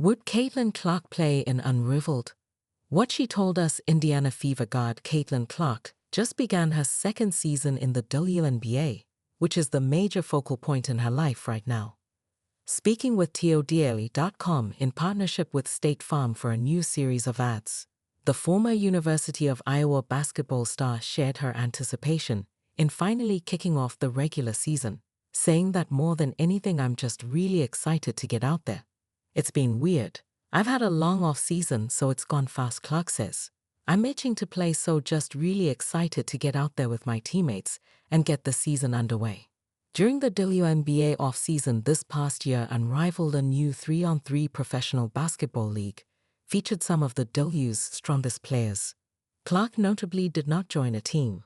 Would Caitlin Clark play in Unrivaled? What she told us. Indiana Fever guard Caitlin Clark just began her second season in the WNBA, which is the major focal point in her life right now. Speaking with TODaily.com in partnership with State Farm for a new series of ads, the former University of Iowa basketball star shared her anticipation in finally kicking off the regular season, saying that more than anything, I'm just really excited to get out there. It's been weird. I've had a long off season, so it's gone fast, Clark says. I'm itching to play, so just really excited to get out there with my teammates and get the season underway. During the WNBA off-season this past year, Unrivaled, a new 3-on-3 professional basketball league, featured some of the W's strongest players. Clark notably did not join a team.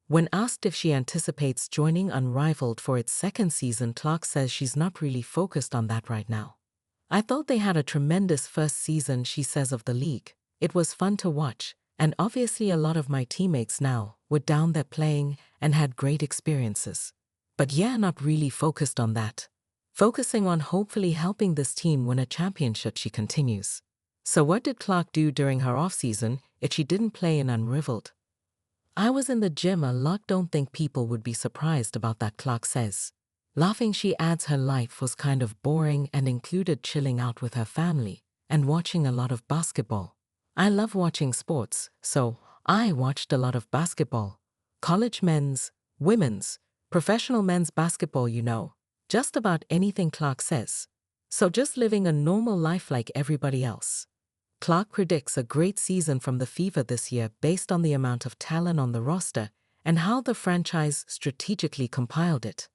When asked if she anticipates joining Unrivaled for its second season, Clark says she's not really focused on that right now. I thought they had a tremendous first season, she says of the league. It was fun to watch, and obviously a lot of my teammates now were down there playing and had great experiences. But yeah, not really focused on that. Focusing on hopefully helping this team win a championship, she continues. So what did Clark do during her off-season if she didn't play in Unrivaled? I was in the gym a lot. Don't think people would be surprised about that, Clark says. Laughing, she adds her life was kind of boring and included chilling out with her family and watching a lot of basketball. I love watching sports, so I watched a lot of basketball. College men's, women's, professional men's basketball, just about anything, Clark says. So just living a normal life like everybody else. Clark predicts a great season from the Fever this year based on the amount of talent on the roster and how the franchise strategically compiled it.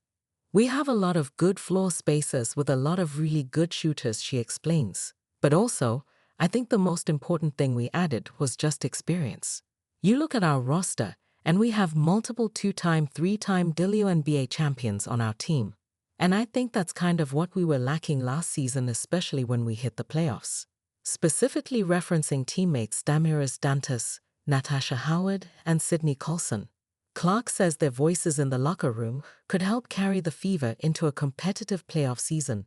We have a lot of good floor spacers with a lot of really good shooters, she explains. But also, I think the most important thing we added was just experience. You look at our roster, and we have multiple 2-time, 3-time WNBA champions on our team. And I think that's kind of what we were lacking last season, especially when we hit the playoffs. Specifically referencing teammates Damaris Dantas, Natasha Howard, and Sydney Colson. Clark says their voices in the locker room could help carry the Fever into a competitive playoff season.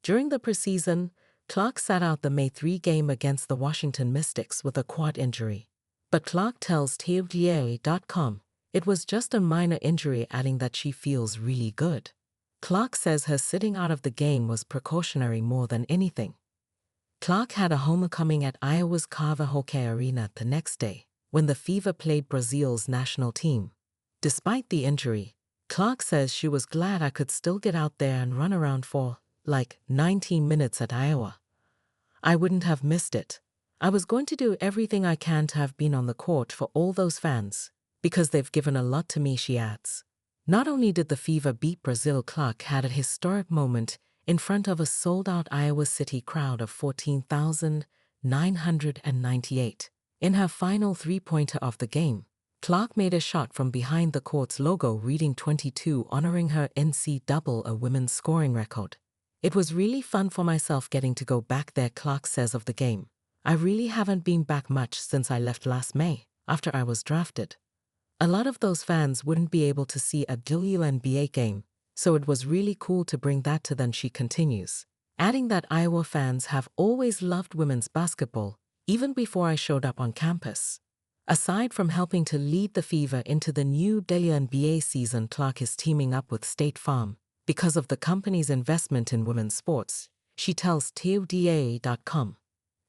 During the preseason, Clark sat out the May 3 game against the Washington Mystics with a quad injury. But Clark tells TODaily.com it was just a minor injury, adding that she feels really good. Clark says her sitting out of the game was precautionary more than anything. Clark had a homecoming at Iowa's Carver Hockey Arena the next day when the Fever played Brazil's national team. Despite the injury, Clark says she was glad I could still get out there and run around for, 19 minutes at Iowa. I wouldn't have missed it. I was going to do everything I can to have been on the court for all those fans, because they've given a lot to me, she adds. Not only did the Fever beat Brazil, Clark had a historic moment in front of a sold-out Iowa City crowd of 14,998. In her final three-pointer of the game, Clark made a shot from behind the court's logo reading 22, honoring her NCAA women's scoring record. It was really fun for myself getting to go back there, Clark says of the game. I really haven't been back much since I left last May, after I was drafted. A lot of those fans wouldn't be able to see a WNBA game, so it was really cool to bring that to them, she continues, adding that Iowa fans have always loved women's basketball, even before I showed up on campus. Aside from helping to lead the Fever into the new WNBA season, Clark is teaming up with State Farm because of the company's investment in women's sports, she tells TODaily.com.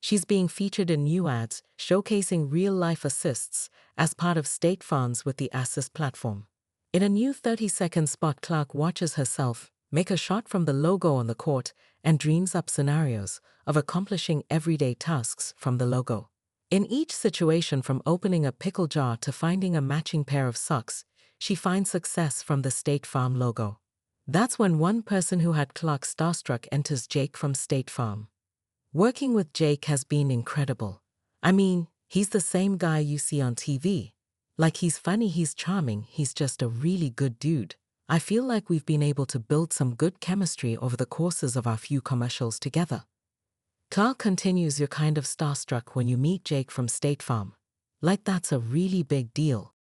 She's being featured in new ads showcasing real-life assists as part of State Farm's With the Assist platform. In a new 30-second spot, Clark watches herself make a shot from the logo on the court and dreams up scenarios of accomplishing everyday tasks from the logo. In each situation, from opening a pickle jar to finding a matching pair of socks, she finds success from the State Farm logo. That's when one person who had Clark starstruck enters Jake from State Farm. Working with Jake has been incredible. I mean, he's the same guy you see on TV. He's funny, he's charming, he's just a really good dude. I feel like we've been able to build some good chemistry over the courses of our few commercials together. Clark continues, you're kind of starstruck when you meet Jake from State Farm. That's a really big deal.